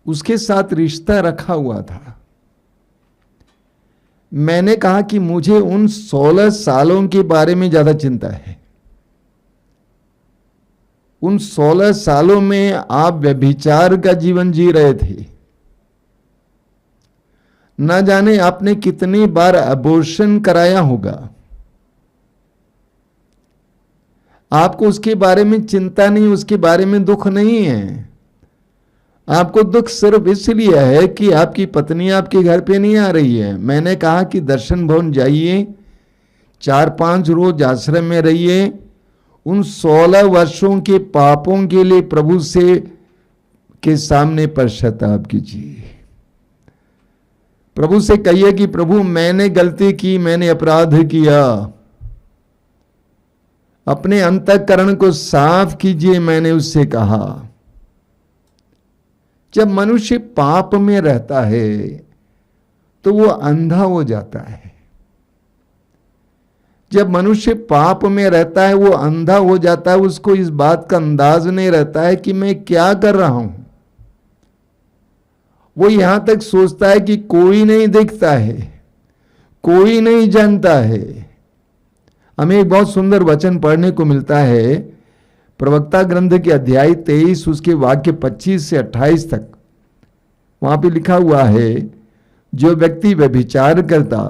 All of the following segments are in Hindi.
उसके साथ रिश्ता रखा हुआ था। मैंने कहा कि मुझे उन 16 सालों के बारे में ज्यादा चिंता है। उन 16 सालों में आप व्यभिचार का जीवन जी रहे थे। ना जाने आपने कितनी बार अबॉर्शन कराया होगा। आपको उसके बारे में चिंता नहीं, उसके बारे में दुख नहीं है। आपको दुख सिर्फ इसलिए है कि आपकी पत्नी आपके घर पे नहीं आ रही है। मैंने कहा कि दर्शन भवन जाइए, 4-5 रोज आश्रम में रहिए, उन 16 वर्षों के पापों के लिए प्रभु से के सामने पश्चाताप कीजिए। प्रभु से कहिए कि प्रभु मैंने गलती की, मैंने अपराध किया, अपने अंतःकरण को साफ कीजिए, मैंने उससे कहा। जब मनुष्य पाप में रहता है तो वो अंधा हो जाता है। जब मनुष्य पाप में रहता है वो अंधा हो जाता है। उसको इस बात का अंदाज नहीं रहता है कि मैं क्या कर रहा हूं। वो यहां तक सोचता है कि कोई नहीं देखता है, कोई नहीं जानता है। हमें एक बहुत सुंदर वचन पढ़ने को मिलता है प्रवक्ता ग्रंथ के अध्याय 23 उसके वाक्य 25 से 28 तक। वहां पे लिखा हुआ है, जो व्यक्ति व्यभिचार करता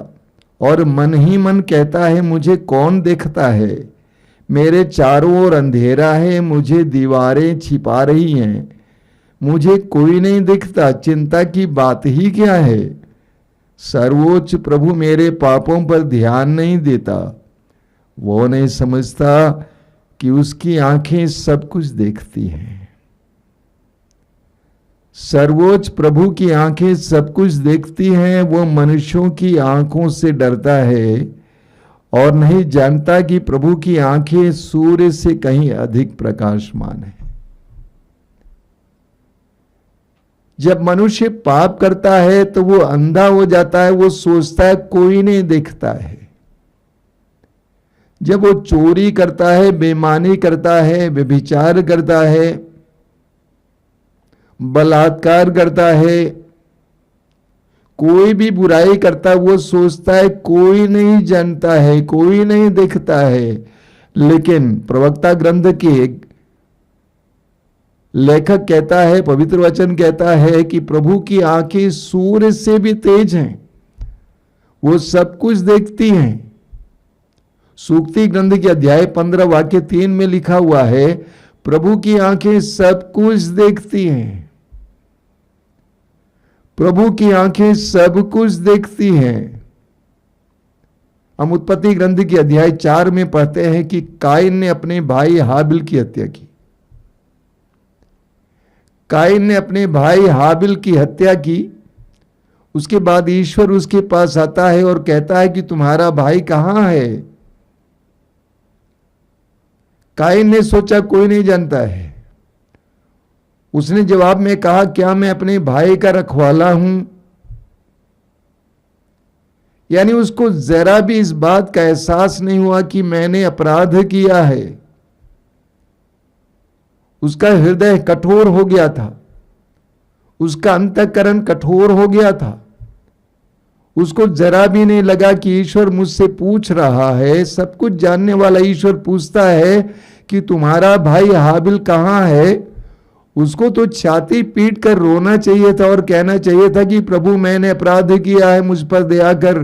और मन ही मन कहता है मुझे कौन देखता है, मेरे चारों ओर अंधेरा है, मुझे दीवारें छिपा रही हैं, मुझे कोई नहीं दिखता, चिंता की बात ही क्या है। सर्वोच्च प्रभु मेरे पापों पर ध्यान नहीं देता। वो नहीं समझता कि उसकी आंखें सब कुछ देखती हैं। सर्वोच्च प्रभु की आंखें सब कुछ देखती हैं। वो मनुष्यों की आंखों से डरता है और नहीं जानता कि प्रभु की आंखें सूर्य से कहीं अधिक प्रकाशमान है। जब मनुष्य पाप करता है तो वो अंधा हो जाता है। वो सोचता है कोई नहीं देखता है। जब वो चोरी करता है, बेईमानी करता है, व्यभिचार करता है, बलात्कार करता है, कोई भी बुराई करता है, वो सोचता है कोई नहीं जानता है, कोई नहीं देखता है। लेकिन प्रवक्ता ग्रंथ के लेखक कहता है, पवित्र वचन कहता है कि प्रभु की आंखें सूर्य से भी तेज हैं, वो सब कुछ देखती हैं। सूक्ति ग्रंथ के अध्याय 15 वाक्य 3 में लिखा हुआ है, प्रभु की आंखें सब कुछ देखती हैं। प्रभु की आंखें सब कुछ देखती हैं। हम उत्पत्ति ग्रंथ के अध्याय 4 में पढ़ते हैं कि काइन ने अपने भाई हाबिल की हत्या की। काइन ने अपने भाई हाबिल की हत्या की। उसके बाद ईश्वर उसके पास आता है और कहता है कि तुम्हारा भाई कहां है। काइन ने सोचा कोई नहीं जानता है। उसने जवाब में कहा, क्या मैं अपने भाई का रखवाला हूं। यानी उसको जरा भी इस बात का एहसास नहीं हुआ कि मैंने अपराध किया है। उसका हृदय कठोर हो गया था, उसका अंतःकरण कठोर हो गया था। उसको जरा भी नहीं लगा कि ईश्वर मुझसे पूछ रहा है। सब कुछ जानने वाला ईश्वर पूछता है कि तुम्हारा भाई हाबिल कहां है। उसको तो छाती पीट कर रोना चाहिए था और कहना चाहिए था कि प्रभु मैंने अपराध किया है, मुझ पर दया कर।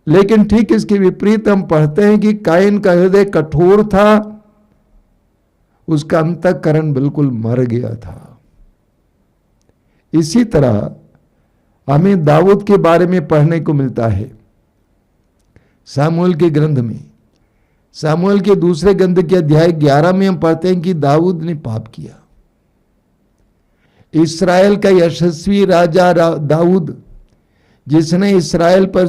लेकिन ठीक इसके विपरीत हम पढ़ते हैं कि काइन का हृदय कठोर था, उसका अंतःकरण बिल्कुल मर गया था। इसी तरह हमें दाऊद के बारे में पढ़ने को मिलता है सामुएल के ग्रंथ में। सामुएल के दूसरे ग्रंथ के अध्याय 11 में हम पढ़ते हैं कि दाऊद ने पाप किया। इस्राएल का यशस्वी राजा दाऊद, जिसने इस्राएल पर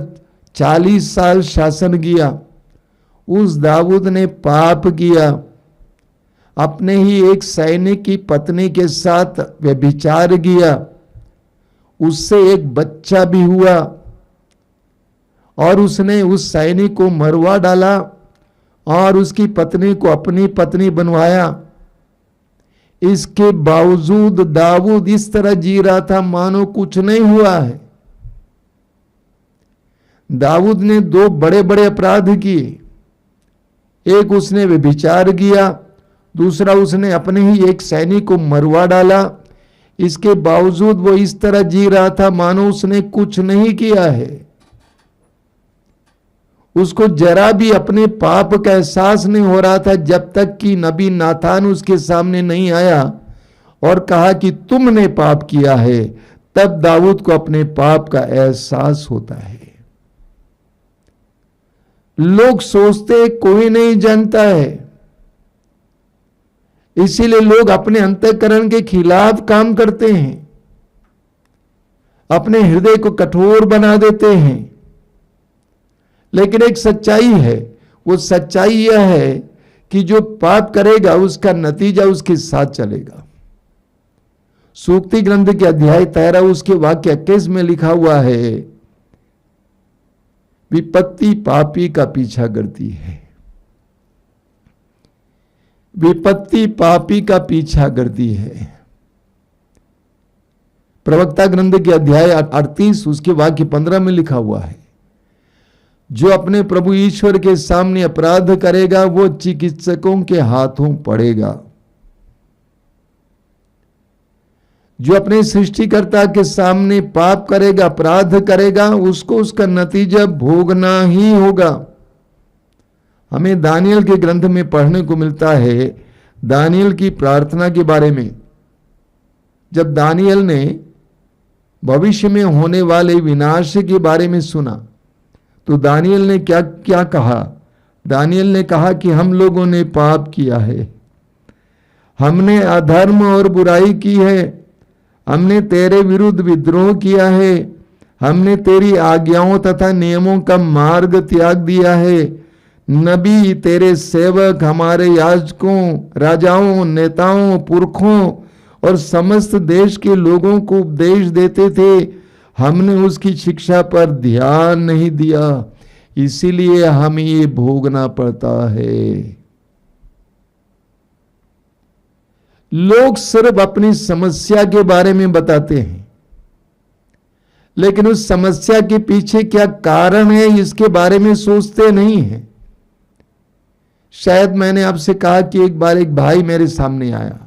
40 साल शासन किया, उस दाऊद ने पाप किया। अपने ही एक सैनिक की पत्नी के साथ व्यभिचार किया, उससे एक बच्चा भी हुआ और उसने उस सैनिक को मरवा डाला और उसकी पत्नी को अपनी पत्नी बनवाया। इसके बावजूद दाऊद इस तरह जी रहा था मानो कुछ नहीं हुआ है। दाऊद ने दो बड़े बड़े अपराध किए, एक उसने व्यभिचार किया, दूसरा उसने अपने ही एक सैनिक को मरवा डाला। इसके बावजूद वो इस तरह जी रहा था मानो उसने कुछ नहीं किया है। उसको जरा भी अपने पाप का एहसास नहीं हो रहा था जब तक कि नबी नाथान उसके सामने नहीं आया और कहा कि तुमने पाप किया है। तब दाऊद को अपने पाप का एहसास होता है। लोग सोचते कोई नहीं जानता है, इसीलिए लोग अपने अंतःकरण के खिलाफ काम करते हैं, अपने हृदय को कठोर बना देते हैं। लेकिन एक सच्चाई है, वो सच्चाई यह है कि जो पाप करेगा उसका नतीजा उसके साथ चलेगा। सूक्ति ग्रंथ के अध्याय 13 उसके वाक्य 21 में लिखा हुआ है, विपत्ति पापी का पीछा करती है। विपत्ति पापी का पीछा करती है। प्रवक्ता ग्रंथ के अध्याय 38 उसके वाक्य 15 में लिखा हुआ है, जो अपने प्रभु ईश्वर के सामने अपराध करेगा वो चिकित्सकों के हाथों पड़ेगा। जो अपने सृष्टिकर्ता के सामने पाप करेगा, अपराध करेगा, उसको उसका नतीजा भोगना ही होगा। हमें दानियल के ग्रंथ में पढ़ने को मिलता है, दानियल की प्रार्थना के बारे में। जब दानियल ने भविष्य में होने वाले विनाश के बारे में सुना तो दानियल ने क्या क्या कहा? दानियल ने कहा कि हम लोगों ने पाप किया है, हमने अधर्म और बुराई की है, हमने तेरे विरुद्ध विद्रोह किया है, हमने तेरी आज्ञाओं तथा नियमों का मार्ग त्याग दिया है। नबी तेरे सेवक हमारे याजकों, राजाओं, नेताओं, पुरखों और समस्त देश के लोगों को उपदेश देते थे, हमने उसकी शिक्षा पर ध्यान नहीं दिया, इसीलिए हमें ये भोगना पड़ता है। लोग सिर्फ अपनी समस्या के बारे में बताते हैं, लेकिन उस समस्या के पीछे क्या कारण है इसके बारे में सोचते नहीं हैं। शायद मैंने आपसे कहा कि एक बार एक भाई मेरे सामने आया,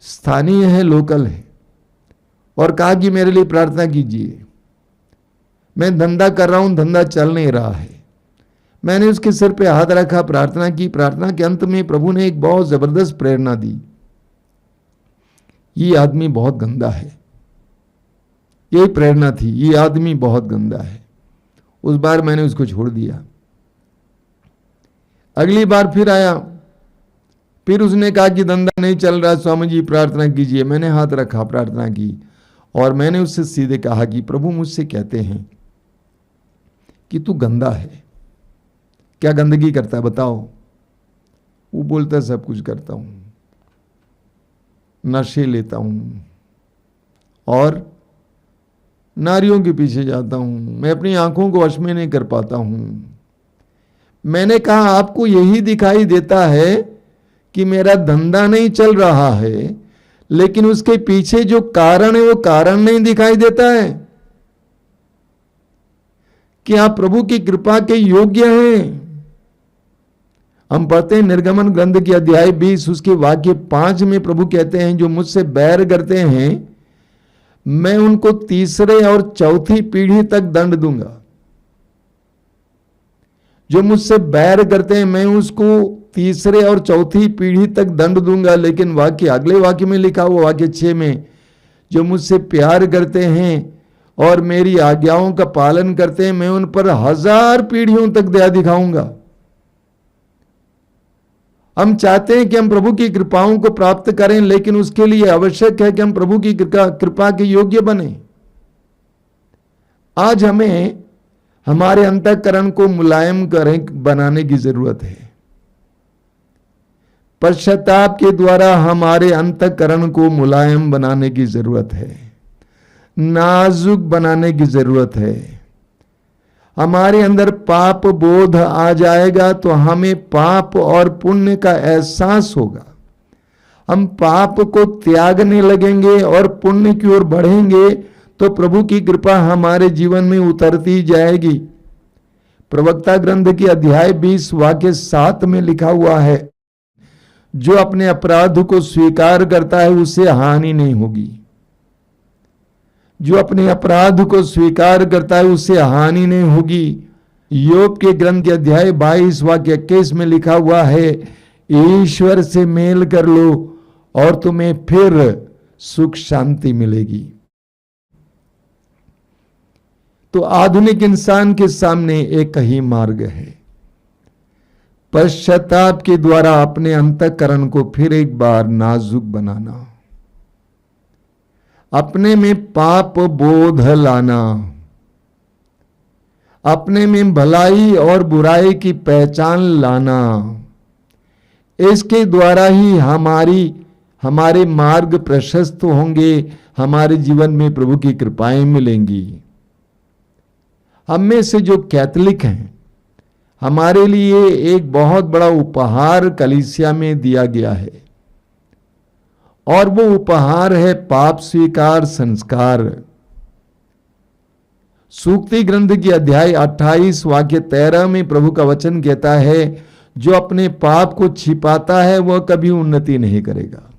स्थानीय है, लोकल है, और कहा कि मेरे लिए प्रार्थना कीजिए, मैं धंधा कर रहा हूं, धंधा चल नहीं रहा है। मैंने उसके सिर पे हाथ रखा, प्रार्थना की। प्रार्थना के अंत में प्रभु ने एक बहुत जबरदस्त प्रेरणा दी, ये आदमी बहुत गंदा है। यही प्रेरणा थी, ये आदमी बहुत गंदा है। उस बार मैंने उसको छोड़ दिया। अगली बार फिर आया, फिर उसने कहा कि धंधा नहीं चल रहा, स्वामी जी प्रार्थना कीजिए। मैंने हाथ रखा, प्रार्थना की, और मैंने उससे सीधे कहा कि प्रभु मुझसे कहते हैं कि तू गंदा है। क्या गंदगी करता है बताओ? वो बोलता है सब कुछ करता हूं, नशे लेता हूं और नारियों के पीछे जाता हूं, मैं अपनी आंखों को वश में नहीं कर पाता हूं। मैंने कहा आपको यही दिखाई देता है कि मेरा धंधा नहीं चल रहा है, लेकिन उसके पीछे जो कारण है वो कारण नहीं दिखाई देता है कि आप प्रभु की कृपा के योग्य हैं। हम पढ़ते हैं निर्गमन ग्रंथ के अध्याय 20 उसके वाक्य 5 में प्रभु कहते हैं, जो मुझसे बैर करते हैं मैं उनको तीसरे और चौथी पीढ़ी तक दंड दूंगा। जो मुझसे बैर करते हैं मैं उसको तीसरे और चौथी पीढ़ी तक दंड दूंगा। लेकिन वाक्य अगले वाक्य में लिखा हुआ वाक्य 6 में, जो मुझसे प्यार करते हैं और मेरी आज्ञाओं का पालन करते हैं मैं उन पर 1000 पीढ़ियों तक दया दिखाऊंगा। हम चाहते हैं कि हम प्रभु की कृपाओं को प्राप्त करें, लेकिन उसके लिए आवश्यक है कि हम प्रभु की कृपा के योग्य बने। आज हमें हमारे अंतःकरण को मुलायम बनाने की जरूरत है। पश्चाताप के द्वारा हमारे अंतःकरण को मुलायम बनाने की जरूरत है, नाजुक बनाने की जरूरत है। हमारे अंदर पाप बोध आ जाएगा तो हमें पाप और पुण्य का एहसास होगा। हम पाप को त्यागने लगेंगे और पुण्य की ओर बढ़ेंगे तो प्रभु की कृपा हमारे जीवन में उतरती जाएगी। प्रवक्ता ग्रंथ की अध्याय 20 वाक्य 7 में लिखा हुआ है, जो अपने अपराध को स्वीकार करता है उसे हानि नहीं होगी। जो अपने अपराध को स्वीकार करता है उसे हानि नहीं होगी। योग के ग्रंथ के अध्याय 22 वाक्य 21 में लिखा हुआ है, ईश्वर से मेल कर लो और तुम्हें फिर सुख शांति मिलेगी। तो आधुनिक इंसान के सामने एक ही मार्ग है, पश्चाताप के द्वारा अपने अंतःकरण को फिर एक बार नाजुक बनाना, अपने में पाप बोध लाना, अपने में भलाई और बुराई की पहचान लाना। इसके द्वारा ही हमारे मार्ग प्रशस्त होंगे, हमारे जीवन में प्रभु की कृपाएं मिलेंगी। हम में से जो कैथोलिक हैं, हमारे लिए एक बहुत बड़ा उपहार कलीसिया में दिया गया है और वो उपहार है पाप स्वीकार संस्कार। सूक्ति ग्रंथ की अध्याय 28 वाक्य 13 में प्रभु का वचन कहता है, जो अपने पाप को छिपाता है वह कभी उन्नति नहीं करेगा।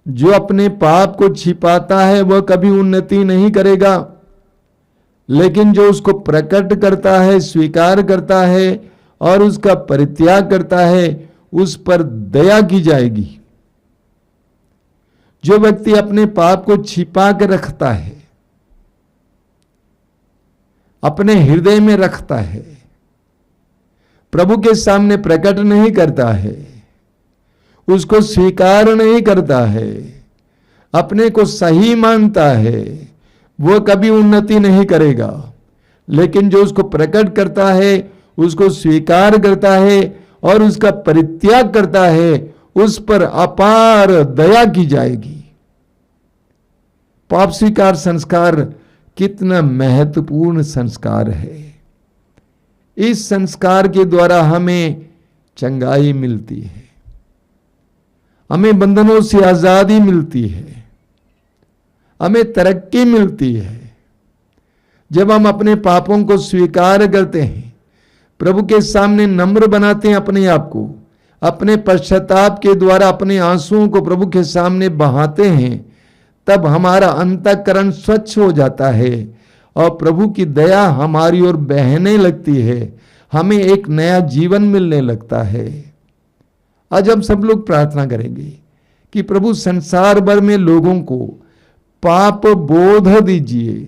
जो अपने पाप को छिपाता है वह कभी उन्नति नहीं करेगा, लेकिन जो उसको प्रकट करता है, स्वीकार करता है और उसका परित्याग करता है, उस पर दया की जाएगी। जो व्यक्ति अपने पाप को छिपा कर रखता है, अपने हृदय में रखता है, प्रभु के सामने प्रकट नहीं करता है, उसको स्वीकार नहीं करता है, अपने को सही मानता है, वो कभी उन्नति नहीं करेगा। लेकिन जो उसको प्रकट करता है, उसको स्वीकार करता है और उसका परित्याग करता है, उस पर अपार दया की जाएगी। पाप स्वीकार संस्कार कितना महत्वपूर्ण संस्कार है। इस संस्कार के द्वारा हमें चंगाई मिलती है, हमें बंधनों से आजादी मिलती है, हमें तरक्की मिलती है। जब हम अपने पापों को स्वीकार करते हैं, प्रभु के सामने नम्र बनाते हैं अपने आप को, अपने पश्चाताप के द्वारा अपने आंसुओं को प्रभु के सामने बहाते हैं, तब हमारा अंतःकरण स्वच्छ हो जाता है और प्रभु की दया हमारी ओर बहने लगती है, हमें एक नया जीवन मिलने लगता है। आज हम सब लोग प्रार्थना करेंगे कि प्रभु संसार भर में लोगों को पाप बोध दीजिए,